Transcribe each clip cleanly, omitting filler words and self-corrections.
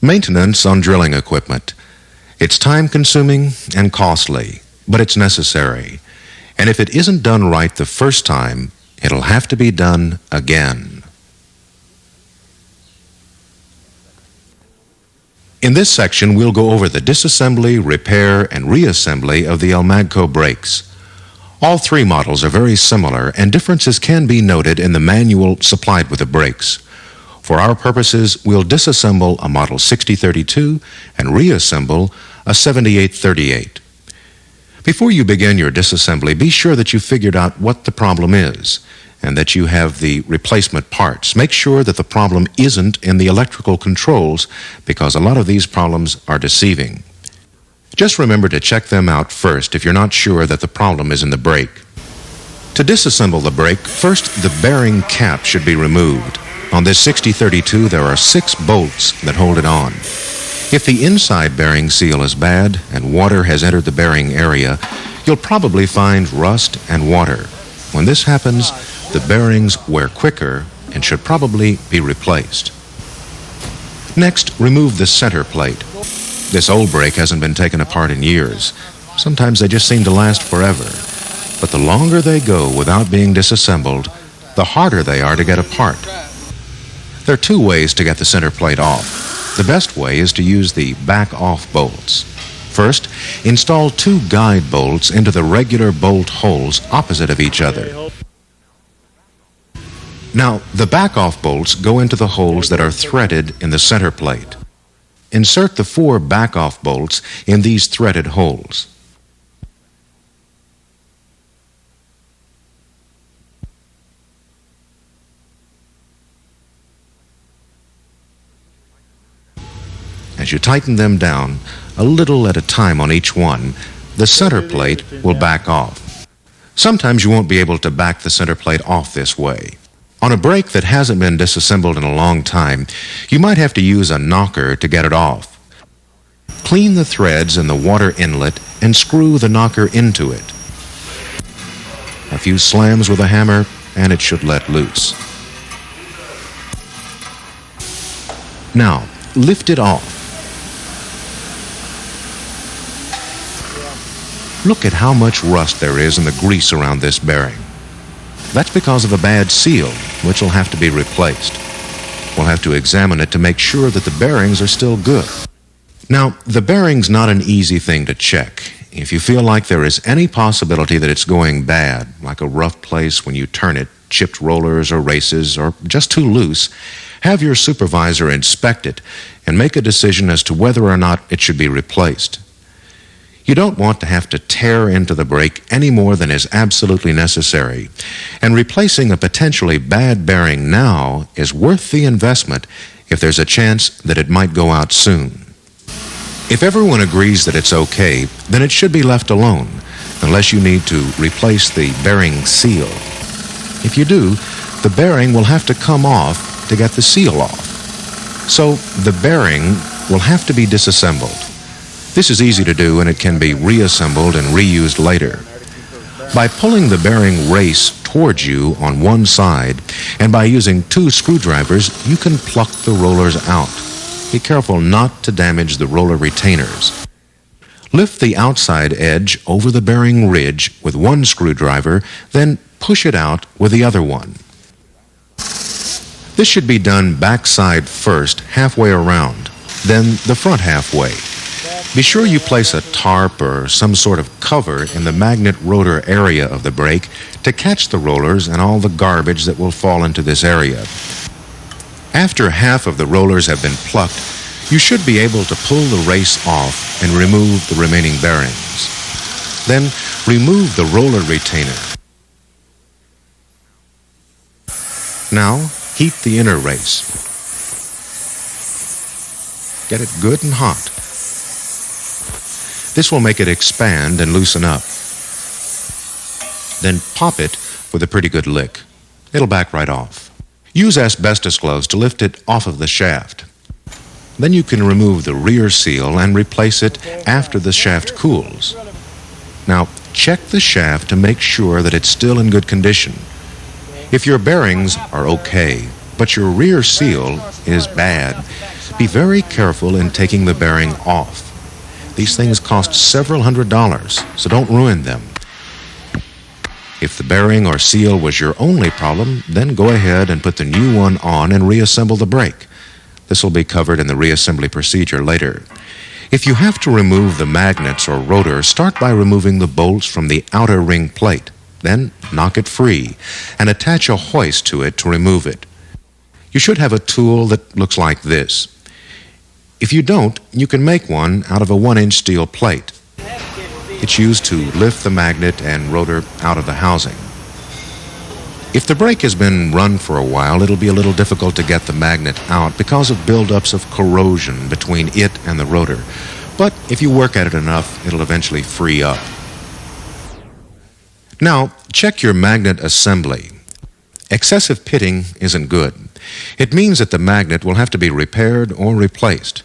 Maintenance on drilling equipment. It's time-consuming and costly, but it's necessary. And if it isn't done right the first time, it'll have to be done again. In this section, we'll go over the disassembly, repair, and reassembly of the Elmagco brakes. All three models are very similar, and differences can be noted in the manual supplied with the brakes. For our purposes, we'll disassemble a Model 6032 and reassemble a 7838. Before you begin your disassembly, be sure that you figured out what the problem is and that you have the replacement parts. Make sure that the problem isn't in the electrical controls, because a lot of these problems are deceiving. Just remember to check them out first if you're not sure that the problem is in the brake. To disassemble the brake, first the bearing cap should be removed. On this 6032, there are 6 bolts that hold it on. If the inside bearing seal is bad and water has entered the bearing area, you'll probably find rust and water. When this happens, the bearings wear quicker and should probably be replaced. Next, remove the center plate. This old brake hasn't been taken apart in years. Sometimes they just seem to last forever. But the longer they go without being disassembled, the harder they are to get apart. There are 2 ways to get the center plate off. The best way is to use the back-off bolts. First, install 2 guide bolts into the regular bolt holes opposite of each other. Now, the back-off bolts go into the holes that are threaded in the center plate. Insert the 4 back-off bolts in these threaded holes. As you tighten them down, a little at a time on each one, the center plate will back off. Sometimes you won't be able to back the center plate off this way. On a brake that hasn't been disassembled in a long time, you might have to use a knocker to get it off. Clean the threads in the water inlet and screw the knocker into it. A few slams with a hammer and it should let loose. Now, lift it off. Look at how much rust there is in the grease around this bearing. That's because of a bad seal, which will have to be replaced. We'll have to examine it to make sure that the bearings are still good. Now, the bearing's not an easy thing to check. If you feel like there is any possibility that it's going bad, like a rough place when you turn it, chipped rollers or races, or just too loose, have your supervisor inspect it and make a decision as to whether or not it should be replaced. You don't want to have to tear into the brake any more than is absolutely necessary, and replacing a potentially bad bearing now is worth the investment if there's a chance that it might go out soon. If everyone agrees that it's okay, then it should be left alone, unless you need to replace the bearing seal. If you do, the bearing will have to come off to get the seal off. So the bearing will have to be disassembled. This is easy to do, and it can be reassembled and reused later. By pulling the bearing race towards you on one side, and by using 2 screwdrivers, you can pluck the rollers out. Be careful not to damage the roller retainers. Lift the outside edge over the bearing ridge with 1 screwdriver, then push it out with the other one. This should be done backside first, halfway around, then the front halfway. Be sure you place a tarp or some sort of cover in the magnet rotor area of the brake to catch the rollers and all the garbage that will fall into this area. After half of the rollers have been plucked, you should be able to pull the race off and remove the remaining bearings. Then remove the roller retainer. Now heat the inner race. Get it good and hot. This will make it expand and loosen up. Then pop it with a pretty good lick. It'll back right off. Use asbestos gloves to lift it off of the shaft. Then you can remove the rear seal and replace it after the shaft cools. Now, check the shaft to make sure that it's still in good condition. If your bearings are okay, but your rear seal is bad, Be very careful in taking the bearing off. These things cost several $100s, so don't ruin them. If the bearing or seal was your only problem, then go ahead and put the new one on and reassemble the brake. This will be covered in the reassembly procedure later. If you have to remove the magnets or rotor, start by removing the bolts from the outer ring plate. Then knock it free and attach a hoist to it to remove it. You should have a tool that looks like this. If you don't, you can make one out of a 1-inch steel plate. It's used to lift the magnet and rotor out of the housing. If the brake has been run for a while, it'll be a little difficult to get the magnet out because of buildups of corrosion between it and the rotor. But if you work at it enough, it'll eventually free up. Now, check your magnet assembly. Excessive pitting isn't good. It means that the magnet will have to be repaired or replaced.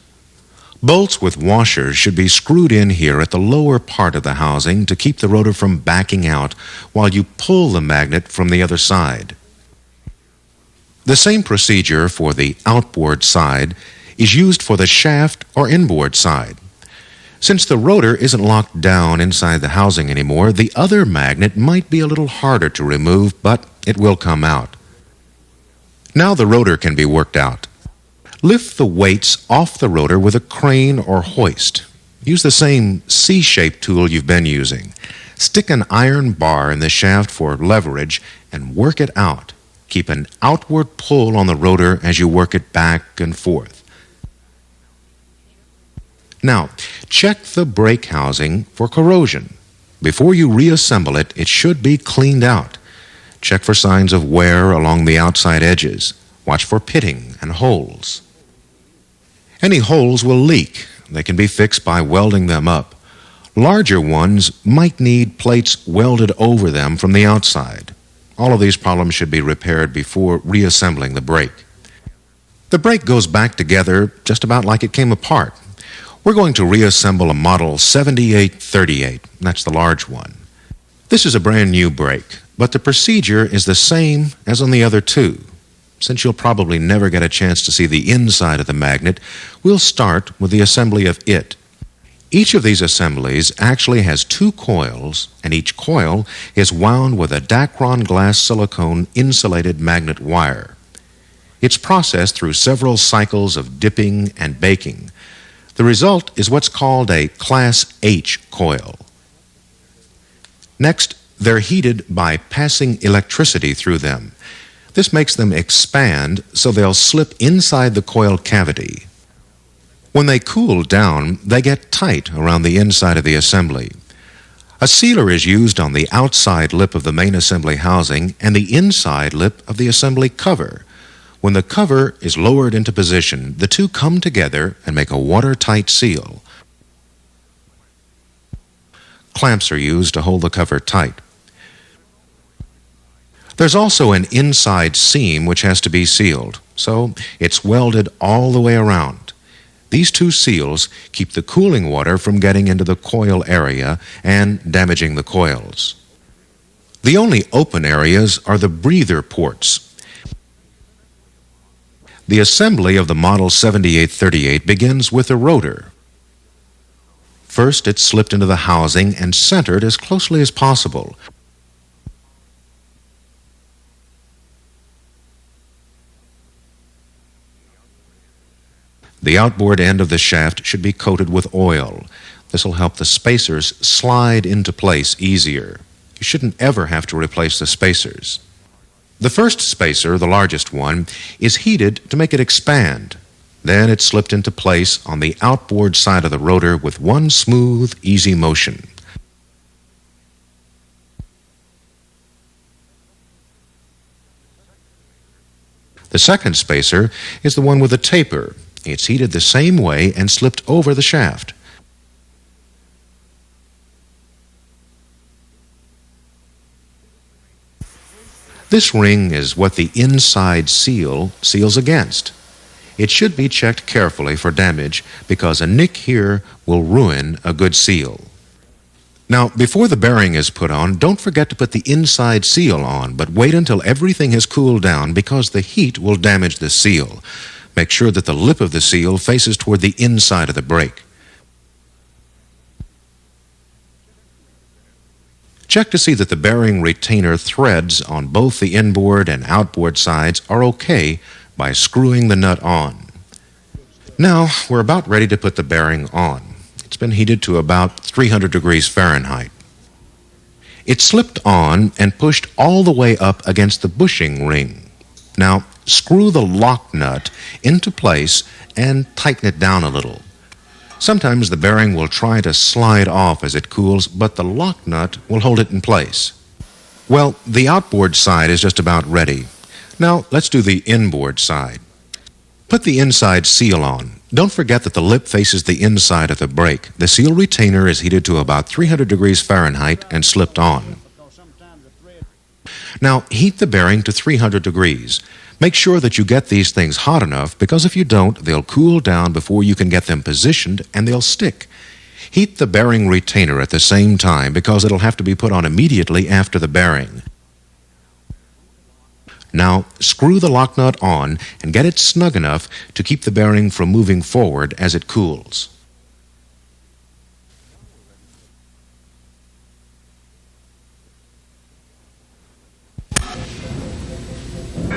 Bolts with washers should be screwed in here at the lower part of the housing to keep the rotor from backing out while you pull the magnet from the other side. The same procedure for the outboard side is used for the shaft or inboard side. Since the rotor isn't locked down inside the housing anymore, the other magnet might be a little harder to remove, but it will come out. Now the rotor can be worked out. Lift the weights off the rotor with a crane or hoist. Use the same C-shaped tool you've been using. Stick an iron bar in the shaft for leverage and work it out. Keep an outward pull on the rotor as you work it back and forth. Now, check the brake housing for corrosion. Before you reassemble it, it should be cleaned out. Check for signs of wear along the outside edges. Watch for pitting and holes. Any holes will leak. They can be fixed by welding them up. Larger ones might need plates welded over them from the outside. All of these problems should be repaired before reassembling the brake. The brake goes back together just about like it came apart. We're going to reassemble a model 7838. That's the large one. This is a brand new brake, but the procedure is the same as on the other two. Since you'll probably never get a chance to see the inside of the magnet, we'll start with the assembly of it. Each of these assemblies actually has 2 coils, and each coil is wound with a Dacron glass silicone insulated magnet wire. It's processed through several cycles of dipping and baking. The result is what's called a Class H coil. Next, they're heated by passing electricity through them. This makes them expand so they'll slip inside the coil cavity. When they cool down, they get tight around the inside of the assembly. A sealer is used on the outside lip of the main assembly housing and the inside lip of the assembly cover. When the cover is lowered into position, the two come together and make a watertight seal. Clamps are used to hold the cover tight. There's also an inside seam which has to be sealed, so it's welded all the way around. These 2 seals keep the cooling water from getting into the coil area and damaging the coils. The only open areas are the breather ports. The assembly of the Model 7838 begins with a rotor. First, it's slipped into the housing and centered as closely as possible. The outboard end of the shaft should be coated with oil. This will help the spacers slide into place easier. You shouldn't ever have to replace the spacers. The first spacer, the largest one, is heated to make it expand. Then it's slipped into place on the outboard side of the rotor with one smooth, easy motion. The second spacer is the one with a taper. It's heated the same way and slipped over the shaft. This ring is what the inside seal seals against. It should be checked carefully for damage because a nick here will ruin a good seal. Now, before the bearing is put on, don't forget to put the inside seal on, but wait until everything has cooled down because the heat will damage the seal. Make sure that the lip of the seal faces toward the inside of the brake. Check to see that the bearing retainer threads on both the inboard and outboard sides are okay by screwing the nut on. Now, we're about ready to put the bearing on. It's been heated to about 300 degrees Fahrenheit. It slipped on and pushed all the way up against the bushing ring. Now, screw the lock nut into place and tighten it down a little. Sometimes the bearing will try to slide off as it cools, but the lock nut will hold it in place. Well, the outboard side is just about ready. Now, let's do the inboard side. Put the inside seal on. Don't forget that the lip faces the inside of the brake. The seal retainer is heated to about 300 degrees Fahrenheit and slipped on. Now, heat the bearing to 300 degrees. Make sure that you get these things hot enough, because if you don't, they'll cool down before you can get them positioned and they'll stick. Heat the bearing retainer at the same time, because it'll have to be put on immediately after the bearing. Now, screw the lock nut on and get it snug enough to keep the bearing from moving forward as it cools.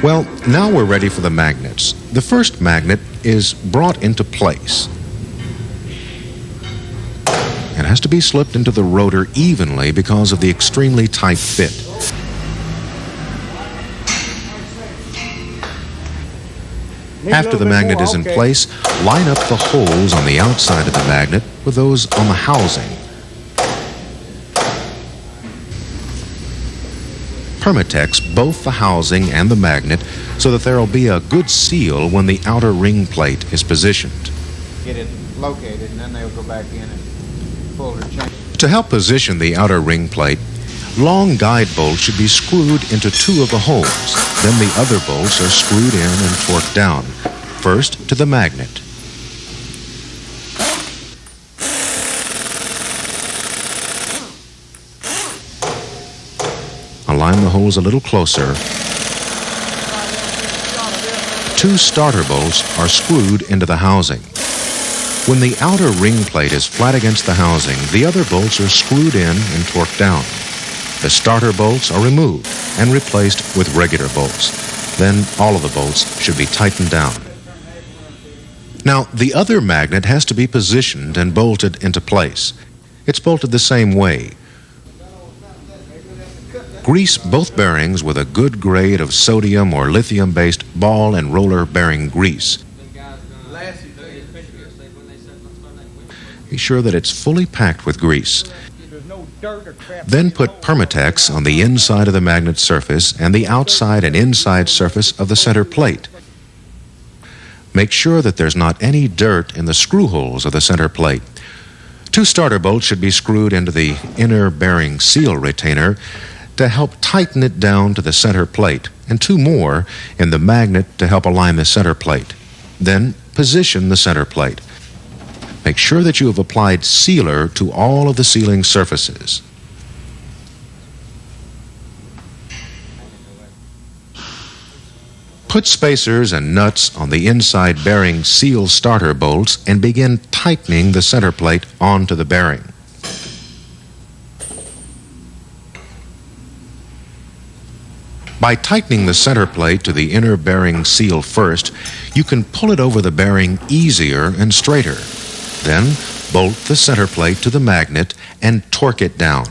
Well, now we're ready for the magnets. The first magnet is brought into place. It has to be slipped into the rotor evenly because of the extremely tight fit. After the magnet is in place, line up the holes on the outside of the magnet with those on the housing. Permatex both the housing and the magnet so that there will be a good seal when the outer ring plate is positioned. Get it located, and then they'll go back in and pull or change. To help position the outer ring plate, long guide bolts should be screwed into two of the holes. Then the other bolts are screwed in and torqued down. First to the magnet. Align the holes a little closer. Two starter bolts are screwed into the housing. When the outer ring plate is flat against the housing, the other bolts are screwed in and torqued down. The starter bolts are removed and replaced with regular bolts. Then all of the bolts should be tightened down. Now, the other magnet has to be positioned and bolted into place. It's bolted the same way. Grease both bearings with a good grade of sodium or lithium-based ball and roller bearing grease. Be sure that it's fully packed with grease. Then put Permatex on the inside of the magnet surface and the outside and inside surface of the center plate. Make sure that there's not any dirt in the screw holes of the center plate. Two starter bolts should be screwed into the inner bearing seal retainer to help tighten it down to the center plate, and two more in the magnet to help align the center plate. Then position the center plate. Make sure that you have applied sealer to all of the sealing surfaces. Put spacers and nuts on the inside bearing seal starter bolts and begin tightening the center plate onto the bearing. By tightening the center plate to the inner bearing seal first, you can pull it over the bearing easier and straighter. Then bolt the center plate to the magnet and torque it down.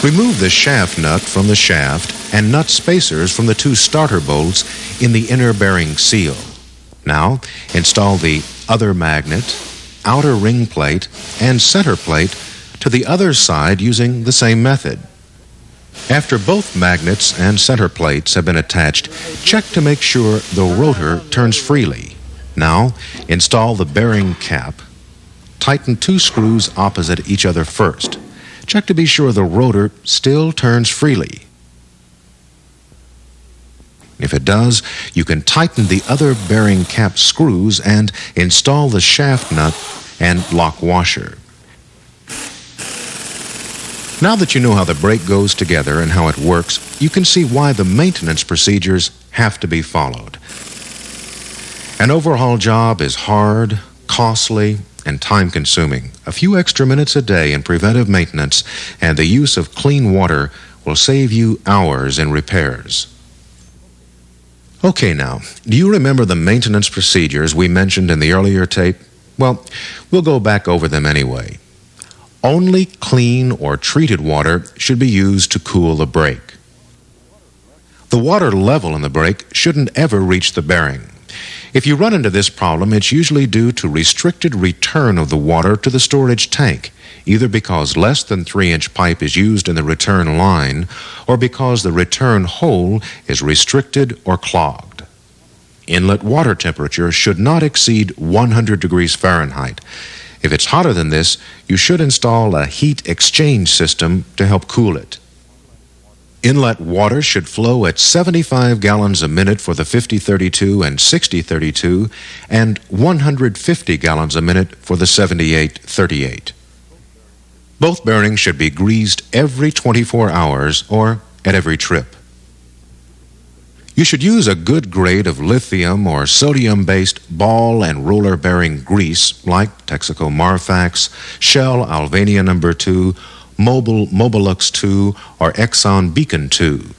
Remove the shaft nut from the shaft and nut spacers from the two starter bolts in the inner bearing seal. Now install the other magnet, outer ring plate, and center plate to the other side using the same method. After both magnets and center plates have been attached, check to make sure the rotor turns freely. Now, install the bearing cap. Tighten two screws opposite each other first. Check to be sure the rotor still turns freely. If it does, you can tighten the other bearing cap screws and install the shaft nut and lock washer. Now that you know how the brake goes together and how it works, you can see why the maintenance procedures have to be followed. An overhaul job is hard, costly, and time-consuming. A few extra minutes a day in preventive maintenance and the use of clean water will save you hours in repairs. Okay now, do you remember the maintenance procedures we mentioned in the earlier tape? Well, we'll go back over them anyway. Only clean or treated water should be used to cool the brake. The water level in the brake shouldn't ever reach the bearing. If you run into this problem, it's usually due to restricted return of the water to the storage tank, either because less than 3-inch pipe is used in the return line or because the return hole is restricted or clogged. Inlet water temperature should not exceed 100 degrees Fahrenheit. If it's hotter than this, you should install a heat exchange system to help cool it. Inlet water should flow at 75 gallons a minute for the 5032 and 6032 and 150 gallons a minute for the 7838. Both bearings should be greased every 24 hours or at every trip. You should use a good grade of lithium or sodium-based ball and roller bearing grease like Texaco Marfax, Shell Alvania No. 2, Mobil Mobilux 2, or Exxon Beacon 2.